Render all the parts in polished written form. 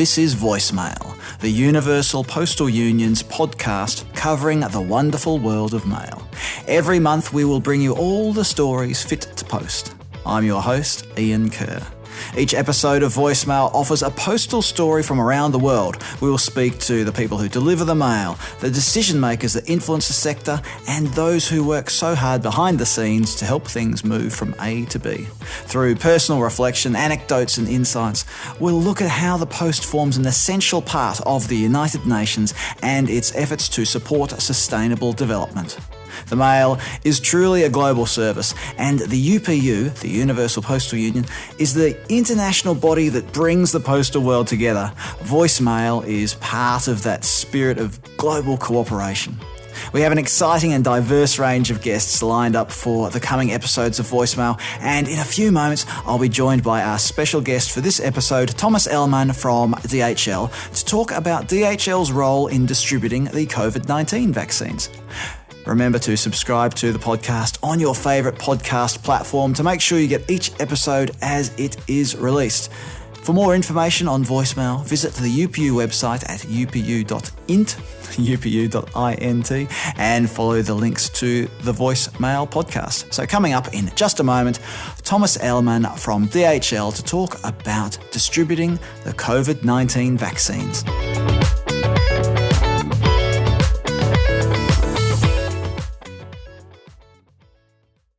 This is Voicemail, the Universal Postal Union's podcast covering the wonderful world of mail. Every month we will bring you all the stories fit to post. I'm your host, Ian Kerr. Each episode of Voicemail offers a postal story from around the world. We will speak to the people who deliver the mail, the decision makers that influence the sector, and those who work so hard behind the scenes to help things move from A to B. Through personal reflection, anecdotes and insights, we'll look at how the post forms an essential part of the United Nations and its efforts to support sustainable development. The mail is truly a global service, and the UPU, the Universal Postal Union, is the international body that brings the postal world together. Voicemail is part of that spirit of global cooperation. We have an exciting and diverse range of guests lined up for the coming episodes of Voicemail, and in a few moments I'll be joined by our special guest for this episode, Thomas Ellmann from DHL, to talk about DHL's role in distributing the COVID-19 vaccines. Remember to subscribe to the podcast on your favourite podcast platform to make sure you get each episode as it is released. For more information on Voicemail, visit the UPU website at upu.int, upu.int, and follow the links to the Voicemail podcast. So coming up in just a moment, Thomas Ellmann from DHL to talk about distributing the COVID-19 vaccines.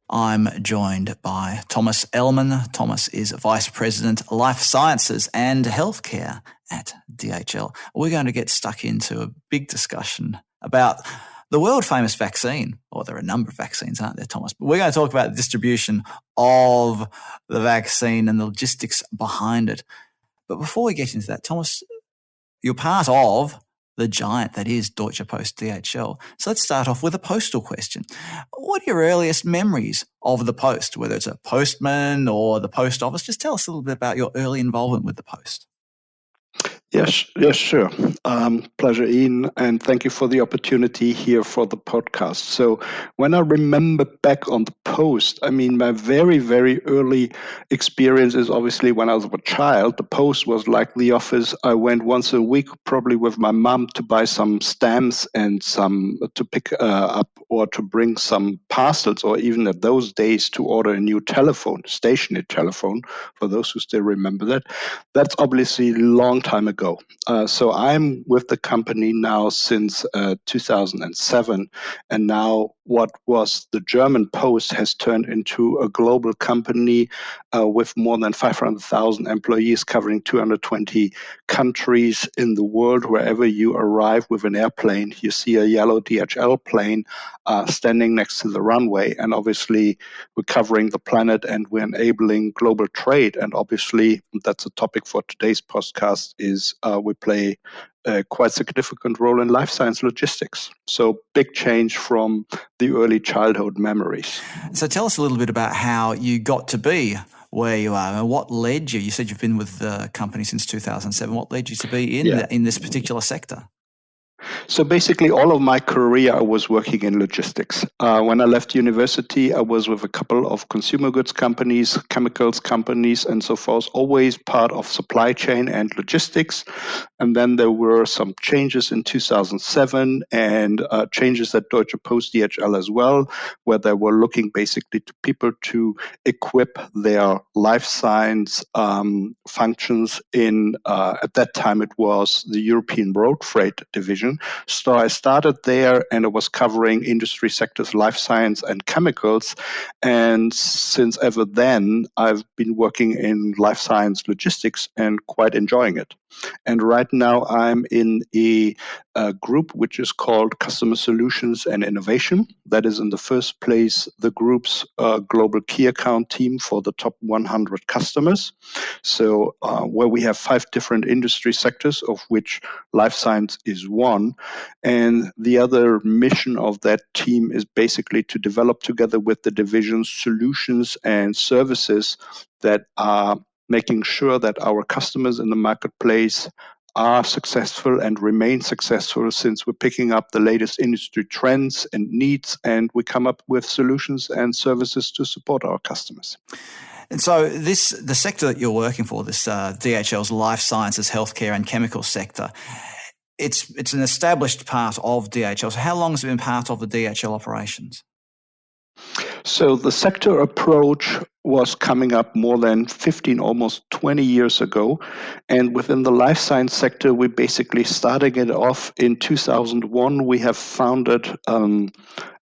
I'm joined by Thomas Ellmann. Thomas is Vice President, Life Sciences and Healthcare at DHL. We're going to get stuck into a big discussion about the world-famous vaccine. Well, there are a number of vaccines, aren't there, Thomas? But we're going to talk about the distribution of the vaccine and the logistics behind it. But before we get into that, Thomas, you're part of the giant that is Deutsche Post DHL. So let's start off with a postal question. What are your earliest memories of the post, whether it's a postman or the post office? Just tell us a little bit about your early involvement with the post. Yes, sure. Pleasure, Ian, and thank you for the opportunity here for the podcast. So when I remember back on the post, I mean, my very, very early experience is obviously when I was a child. The post was like the office. I went once a week, probably with my mom, to buy some stamps and some to pick up or to bring some parcels, or even at those days to order a new telephone, stationary telephone, for those who still remember that. That's obviously a long time ago. So I'm with the company now since 2007, and now what was the German Post has turned into a global company with more than 500,000 employees covering 220 countries in the world. Wherever you arrive with an airplane, you see a yellow DHL plane standing next to the runway, and obviously we're covering the planet and we're enabling global trade. And obviously that's a topic for today's podcast is we play a quite significant role in life science logistics. So big change from the early childhood memories. So tell us a little bit about how you got to be where you are and what led you. You said you've been with the company since 2007. What led you to be in this particular sector? So basically, all of my career, I was working in logistics. When I left university, I was with a couple of consumer goods companies, chemicals companies, and so forth, always part of supply chain and logistics. And then there were some changes in 2007 and changes at Deutsche Post DHL as well, where they were looking basically to people to equip their life science functions in, at that time, it was the European Road Freight Division. So I started there and I was covering industry sectors, life science and chemicals. And since ever then, I've been working in life science logistics and quite enjoying it. And right now I'm in a group which is called Customer Solutions and Innovation. That is in the first place the group's global key account team for the top 100 customers. So where we have 5 different industry sectors, of which life science is one. And the other mission of that team is basically to develop together with the divisions solutions and services that are making sure that our customers in the marketplace are successful and remain successful, since we're picking up the latest industry trends and needs, and we come up with solutions and services to support our customers. And so the sector that you're working for, this DHL's life sciences, healthcare and chemical sector, it's an established part of DHL. So how long has it been part of the DHL operations? So the sector approach was coming up more than 15, almost 20 years ago. And within the life science sector, we basically started it off in 2001. We have founded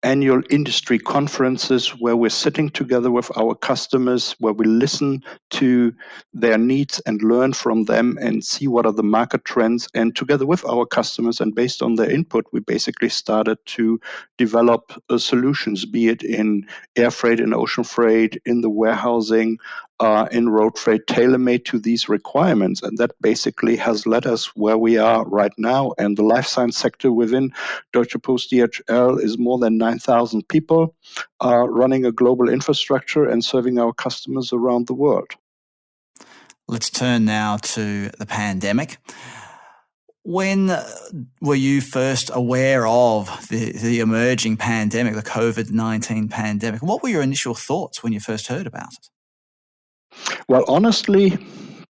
annual industry conferences where we're sitting together with our customers, where we listen to their needs and learn from them and see what are the market trends. And together with our customers and based on their input, we basically started to develop solutions, be it in air freight and ocean freight, in the warehousing, in road freight, tailor-made to these requirements. And that basically has led us where we are right now. And the life science sector within Deutsche Post DHL is more than 9,000 people running a global infrastructure and serving our customers around the world. Let's turn now to the pandemic. When were you first aware of the emerging pandemic, the COVID-19 pandemic? What were your initial thoughts when you first heard about it? Well, honestly,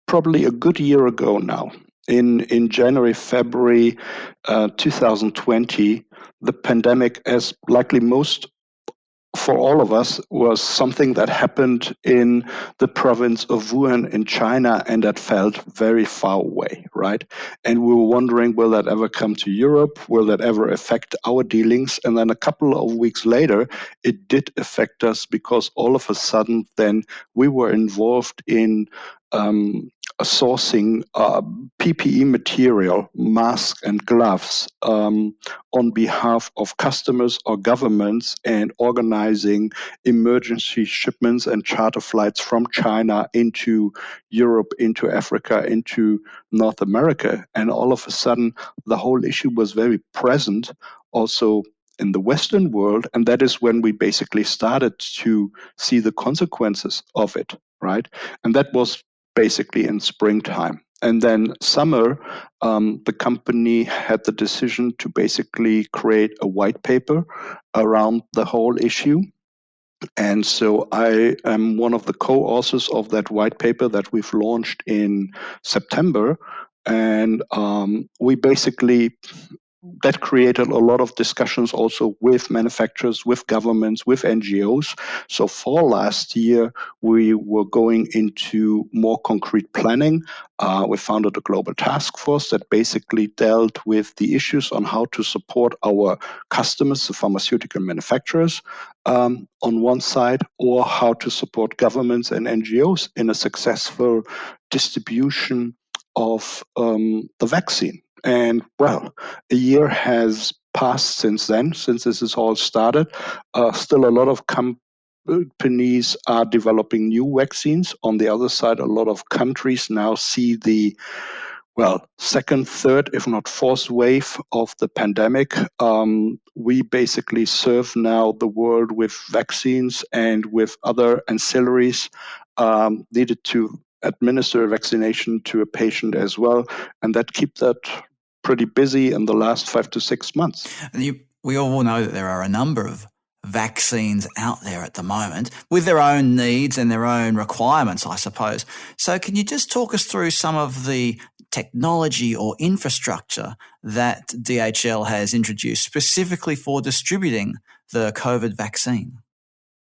probably a good year ago now. In January, February 2020, the pandemic, as likely most for all of us, was something that happened in the province of Wuhan in China, and that felt very far away, right? And we were wondering, will that ever come to Europe? Will that ever affect our dealings? And then a couple of weeks later, it did affect us because all of a sudden then we were involved in sourcing PPE material, masks and gloves on behalf of customers or governments and organizing emergency shipments and charter flights from China into Europe, into Africa, into North America. And all of a sudden, the whole issue was very present also in the Western world. And that is when we basically started to see the consequences of it, right? And that was basically in springtime. And then summer, the company had the decision to basically create a white paper around the whole issue. And so I am one of the co-authors of that white paper that we've launched in September. And we basically that created a lot of discussions also with manufacturers, with governments, with NGOs. So for last year, we were going into more concrete planning. We founded a global task force that basically dealt with the issues on how to support our customers, the pharmaceutical manufacturers, on one side, or how to support governments and NGOs in a successful distribution of the vaccine. And well, a year has passed since then, since this is all started. Still a lot of companies are developing new vaccines. On the other side, a lot of countries now see the second, third, if not fourth wave of the pandemic. We basically serve now the world with vaccines and with other ancillaries needed to administer a vaccination to a patient as well. And that keeps that pretty busy in the last 5 to 6 months. We all know that there are a number of vaccines out there at the moment with their own needs and their own requirements, I suppose. So can you just talk us through some of the technology or infrastructure that DHL has introduced specifically for distributing the COVID vaccine?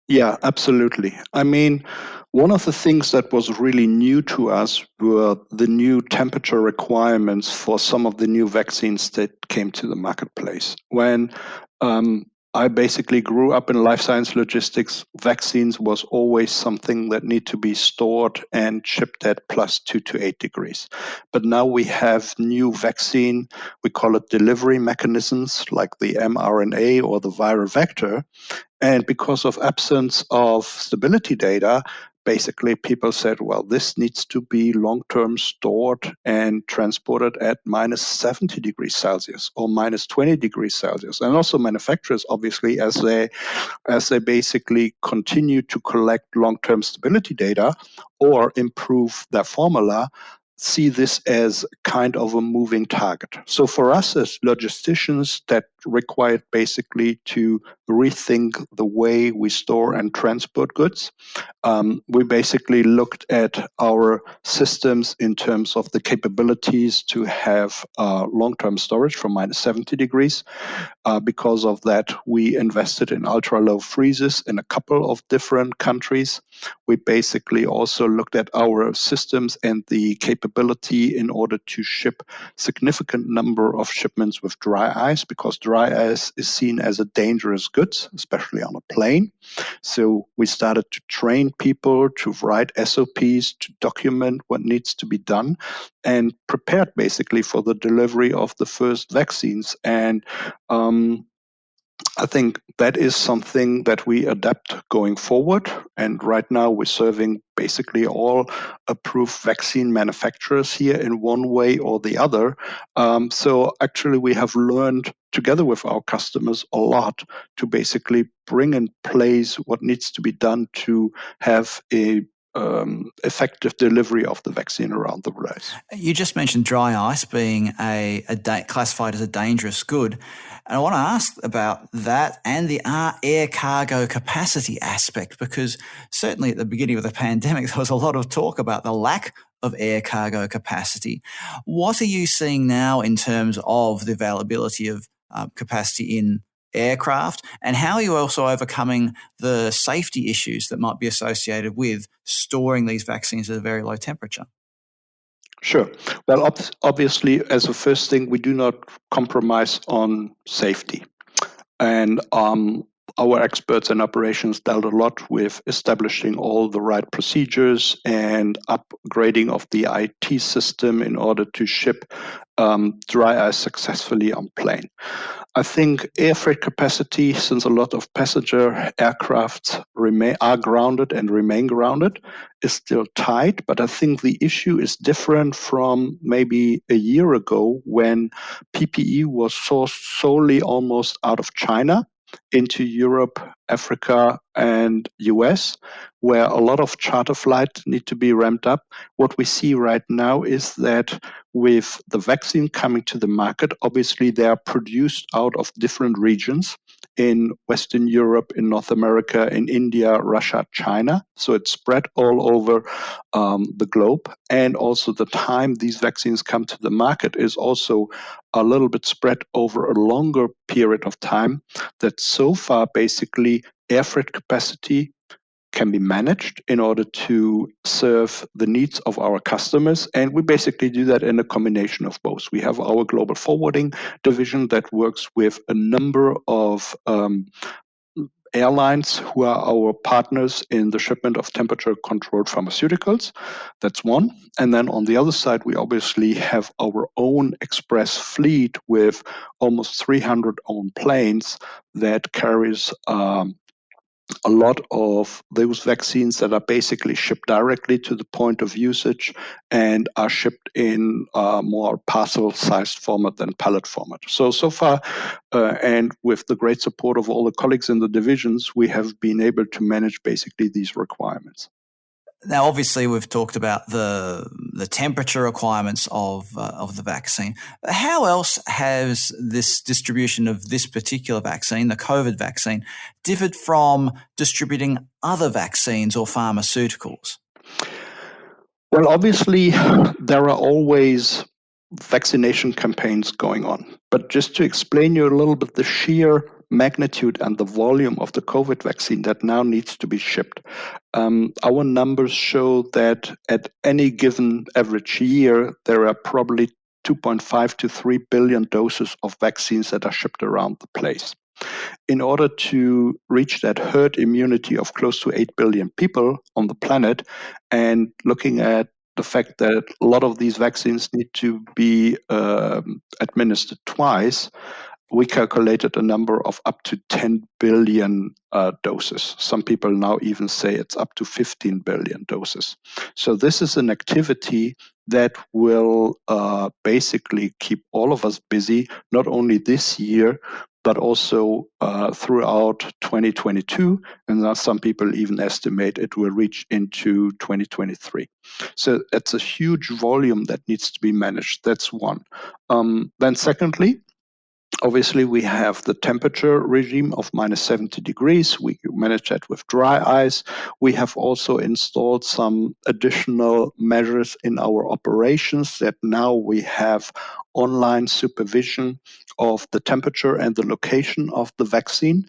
Yeah, absolutely. I mean, one of the things that was really new to us were the new temperature requirements for some of the new vaccines that came to the marketplace. When I basically grew up in life science logistics, vaccines was always something that need to be stored and shipped at +2 to 8 degrees. But now we have new vaccine, we call it delivery mechanisms like the mRNA or the viral vector. And because of absence of stability data, basically people said, well, this needs to be long-term stored and transported at -70 degrees Celsius or -20 degrees Celsius. And also manufacturers, obviously, as they basically continue to collect long-term stability data or improve their formula, see this as kind of a moving target. So for us as logisticians, that required basically to rethink the way we store and transport goods. We basically looked at our systems in terms of the capabilities to have long-term storage from minus 70 degrees. Because of that, we invested in ultra-low freezes in a couple of different countries. We basically also looked at our systems and the capability in order to ship significant number of shipments with dry ice, because dry ice is seen as a dangerous goods, especially on a plane. So we started to train people to write SOPs, to document what needs to be done, and prepared basically for the delivery of the first vaccines. And I think that is something that we adapt going forward. And right now we're serving basically all approved vaccine manufacturers here in one way or the other. So actually we have learned together with our customers a lot to basically bring in place what needs to be done to have a effective delivery of the vaccine around the world. You just mentioned dry ice being classified as a dangerous good. And I want to ask about that and the air cargo capacity aspect, because certainly at the beginning of the pandemic, there was a lot of talk about the lack of air cargo capacity. What are you seeing now in terms of the availability of capacity in aircraft, and how are you also overcoming the safety issues that might be associated with storing these vaccines at a very low temperature? Sure. Well, obviously, as a first thing, we do not compromise on safety. And our experts in operations dealt a lot with establishing all the right procedures and upgrading of the IT system in order to ship dry ice successfully on plane. I think air freight capacity, since a lot of passenger aircraft are grounded and remain grounded, is still tight. But I think the issue is different from maybe a year ago when PPE was sourced solely almost out of China into Europe, Africa, and US, where a lot of charter flights need to be ramped up. What we see right now is that with the vaccine coming to the market, obviously they are produced out of different regions in Western Europe, in North America, in India, Russia, China. So it's spread all over the globe. And also the time these vaccines come to the market is also a little bit spread over a longer period of time, that so far basically air freight capacity can be managed in order to serve the needs of our customers. And we basically do that in a combination of both. We have our global forwarding division that works with a number of airlines who are our partners in the shipment of temperature controlled pharmaceuticals. That's one. And then on the other side, we obviously have our own express fleet with almost 300 owned planes that carries a lot of those vaccines that are basically shipped directly to the point of usage and are shipped in more parcel-sized format than pallet format. So far, and with the great support of all the colleagues in the divisions, we have been able to manage basically these requirements. Now, obviously, we've talked about the temperature requirements of the vaccine. How else has this distribution of this particular vaccine, the COVID vaccine, differed from distributing other vaccines or pharmaceuticals? Well, obviously, there are always vaccination campaigns going on. But just to explain you a little bit the sheer magnitude and the volume of the COVID vaccine that now needs to be shipped. Our numbers show that at any given average year, there are probably 2.5 to 3 billion doses of vaccines that are shipped around the place. In order to reach that herd immunity of close to 8 billion people on the planet, and looking at the fact that a lot of these vaccines need to be administered twice, we calculated a number of up to 10 billion doses. Some people now even say it's up to 15 billion doses. So this is an activity that will basically keep all of us busy, not only this year, but also throughout 2022. And now some people even estimate it will reach into 2023. So it's a huge volume that needs to be managed. That's one. Then secondly, Obviously, we have the temperature regime of minus 70 degrees. We manage that with dry ice. We have also installed some additional measures in our operations that now we have online supervision of the temperature and the location of the vaccine.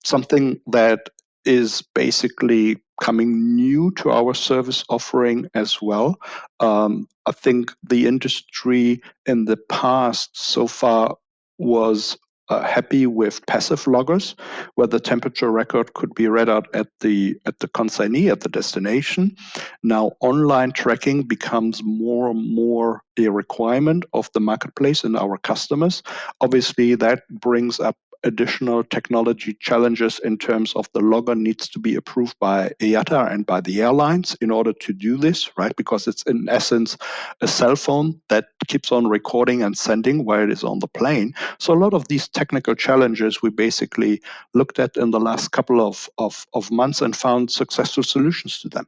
Something that is basically coming new to our service offering as well. I think the industry in the past so far was happy with passive loggers, where the temperature record could be read out at the consignee at the destination. Now, online tracking becomes more and more a requirement of the marketplace and our customers. Obviously, that brings up additional technology challenges in terms of the logger needs to be approved by IATA and by the airlines in order to do this, right? Because it's in essence a cell phone that keeps on recording and sending while it is on the plane. So a lot of these technical challenges we basically looked at in the last couple of months and found successful solutions to them.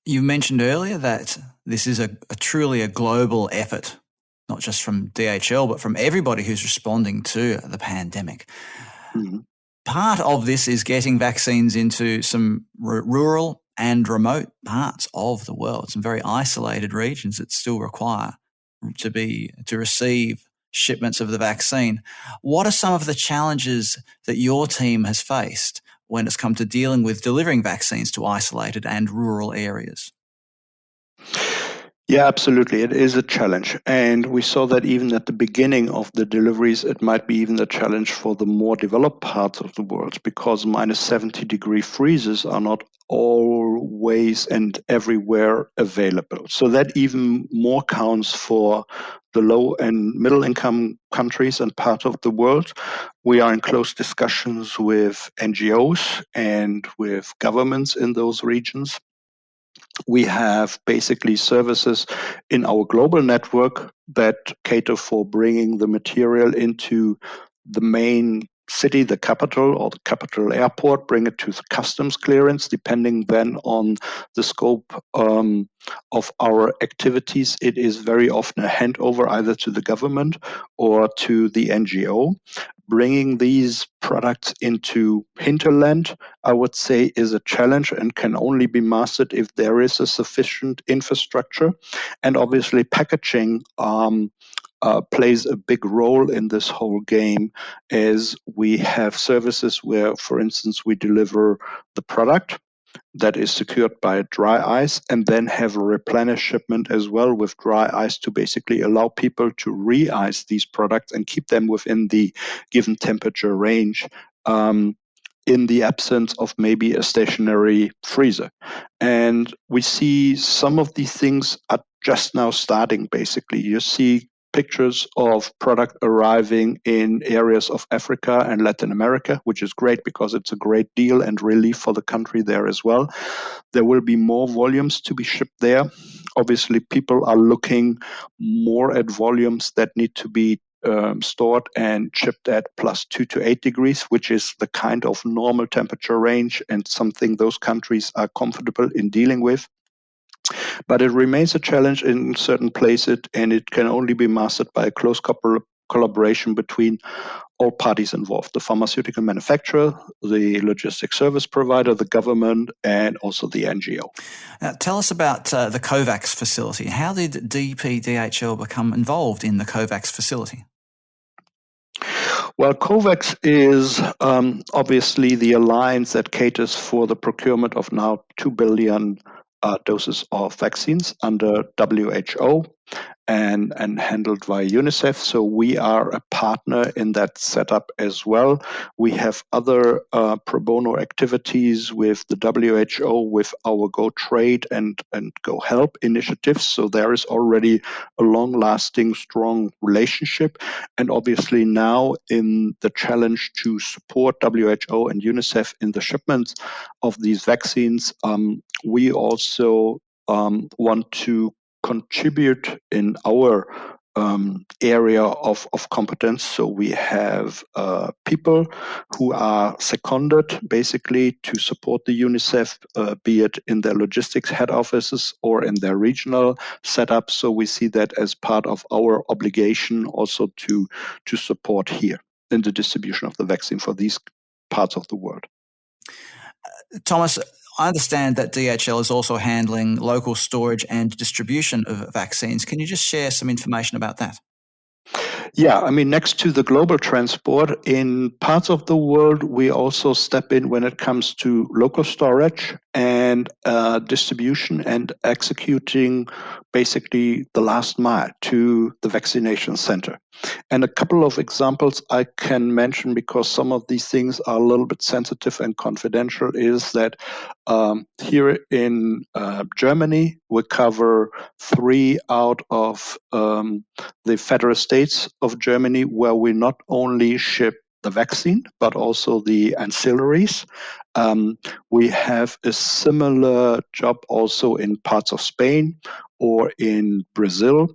You mentioned earlier that this is a truly a global effort, not just from DHL, but from everybody who's responding to the pandemic. Mm-hmm. Part of this is getting vaccines into some rural and remote parts of the world, some very isolated regions that still require to receive shipments of the vaccine. What are some of the challenges that your team has faced when it's come to dealing with delivering vaccines to isolated and rural areas? Yeah, absolutely. It is a challenge. And we saw that even at the beginning of the deliveries, it might be even a challenge for the more developed parts of the world because minus 70-degree freezes are not always and everywhere available. So that even more counts for the low and middle income countries and part of the world. We are in close discussions with NGOs and with governments in those regions. We have basically services in our global network that cater for bringing the material into the main city, the capital or the capital airport, bring it to the customs clearance, depending then on the scope of our activities. It is very often a handover either to the government or to the NGO. Bringing these products into hinterland, I would say, is a challenge and can only be mastered if there is a sufficient infrastructure. And obviously, packaging plays a big role in this whole game as we have services where, for instance, we deliver the product that is secured by dry ice and then have a replenish shipment as well with dry ice to basically allow people to re-ice these products and keep them within the given temperature range in the absence of maybe a stationary freezer. And we see some of these things are just now starting basically. You see pictures of product arriving in areas of Africa and Latin America, which is great because it's a great deal and relief for the country there as well. There will be more volumes to be shipped there. Obviously, people are looking more at volumes that need to be stored and shipped at plus 2 to 8 degrees, which is the kind of normal temperature range and something those countries are comfortable in dealing with. But it remains a challenge in certain places, and it can only be mastered by a close collaboration between all parties involved, the pharmaceutical manufacturer, the logistics service provider, the government, and also the NGO. Now, tell us about the COVAX facility. How did DHL become involved in the COVAX facility? Well, COVAX is obviously the alliance that caters for the procurement of now 2 billion doses of vaccines under WHO and handled via UNICEF. So we are a partner in that setup as well. We have other pro bono activities with the WHO, with our Go Trade and Go Help initiatives. So there is already a long-lasting, strong relationship. And obviously now in the challenge to support WHO and UNICEF in the shipments of these vaccines, we also want to contribute in our area of competence. So we have people who are seconded basically to support the UNICEF, be it in their logistics head offices or in their regional setup. So we see that as part of our obligation also to support here in the distribution of the vaccine for these parts of the world. Thomas, I understand that DHL is also handling local storage and distribution of vaccines. Can you just share some information about that? Yeah, I mean, next to the global transport, in parts of the world, we also step in when it comes to local storage and distribution and executing basically the last mile to the vaccination center. And a couple of examples I can mention, because some of these things are a little bit sensitive and confidential, is that here in Germany, we cover 3 out of the federal states of Germany, where we not only ship the vaccine, but also the ancillaries. We have a similar job also in parts of Spain or in Brazil.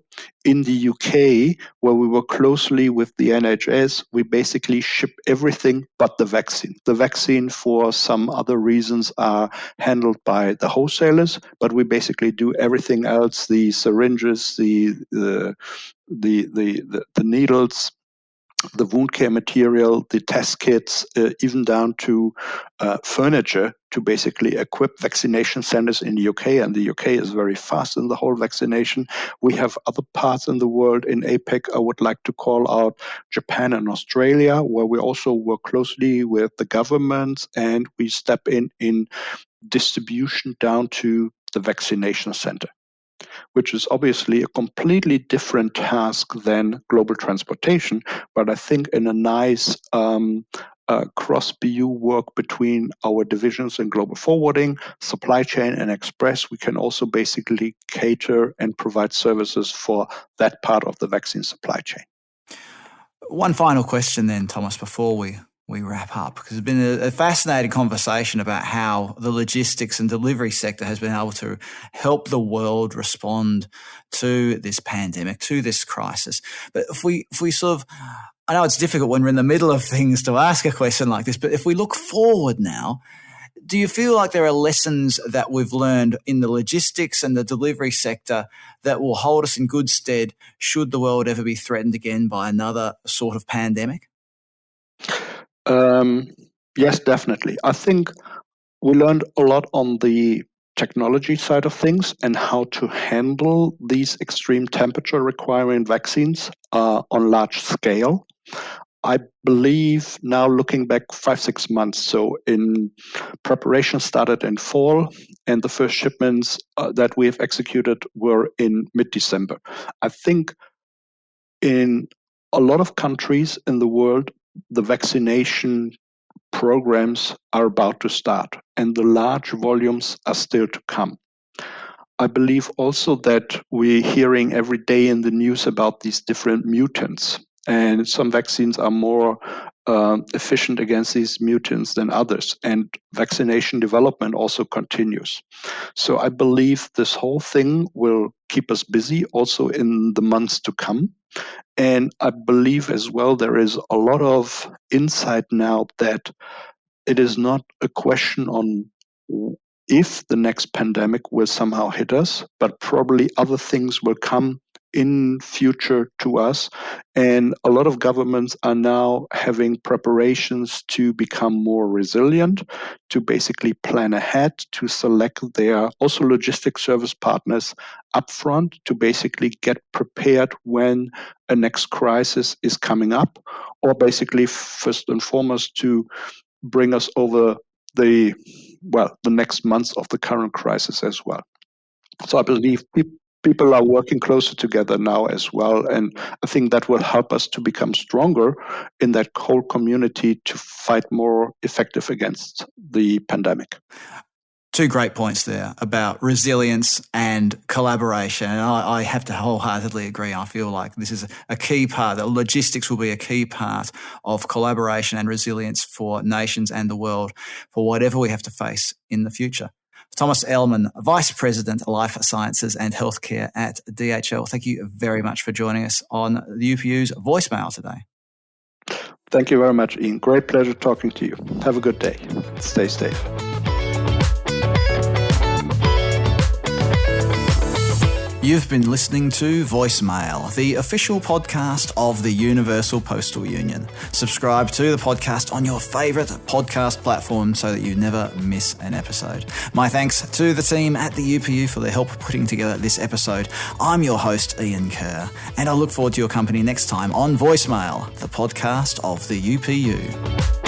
In the UK, where we work closely with the NHS, we basically ship everything but the vaccine. The vaccine, for some other reasons, are handled by the wholesalers, but we basically do everything else: the syringes, the needles, the wound care material, the test kits, even down to furniture to basically equip vaccination centers in the UK. And the UK is very fast in the whole vaccination. We have other parts in the world. In APEC, I would like to call out Japan and Australia, where we also work closely with the governments, and we step in distribution down to the vaccination center, which is obviously a completely different task than global transportation. But I think in a nice cross-BU work between our divisions in global forwarding, supply chain, and express, we can also basically cater and provide services for that part of the vaccine supply chain. One final question then, Thomas, before we wrap up, because it's been a fascinating conversation about how the logistics and delivery sector has been able to help the world respond to this pandemic, to this crisis. But if we sort of, I know it's difficult when we're in the middle of things to ask a question like this, but if we look forward now, do you feel like there are lessons that we've learned in the logistics and the delivery sector that will hold us in good stead should the world ever be threatened again by another sort of pandemic? Yes, definitely. I think we learned a lot on the technology side of things and how to handle these extreme temperature requiring vaccines on large scale. I believe now, looking back 5-6 months, so in preparation started in fall, and the first shipments that we have executed were in mid-December. I think in a lot of countries in the world, the vaccination programs are about to start, and the large volumes are still to come. I believe also that we're hearing every day in the news about these different mutants, and some vaccines are more efficient against these mutants than others, and vaccination development also continues. So I believe this whole thing will keep us busy also in the months to come. And I believe as well there is a lot of insight now that it is not a question on if the next pandemic will somehow hit us, but probably other things will come in future to us. And a lot of governments are now having preparations to become more resilient, to basically plan ahead, to select their also logistic service partners upfront, to basically get prepared when a next crisis is coming up, or basically first and foremost to bring us over the next months of the current crisis as well. So I believe people are working closer together now as well, and I think that will help us to become stronger in that whole community to fight more effective against the pandemic. Two great points there about resilience and collaboration. And I have to wholeheartedly agree. I feel like this is a key part. That logistics will be a key part of collaboration and resilience for nations and the world for whatever we have to face in the future. Thomas Ellmann, Vice President, Life Sciences and Healthcare at DHL. Thank you very much for joining us on the UPU's voicemail today. Thank you very much, Ian. Great pleasure talking to you. Have a good day. Stay safe. You've been listening to Voicemail, the official podcast of the Universal Postal Union. Subscribe to the podcast on your favourite podcast platform so that you never miss an episode. My thanks to the team at the UPU for their help putting together this episode. I'm your host, Ian Kerr, and I look forward to your company next time on Voicemail, the podcast of the UPU.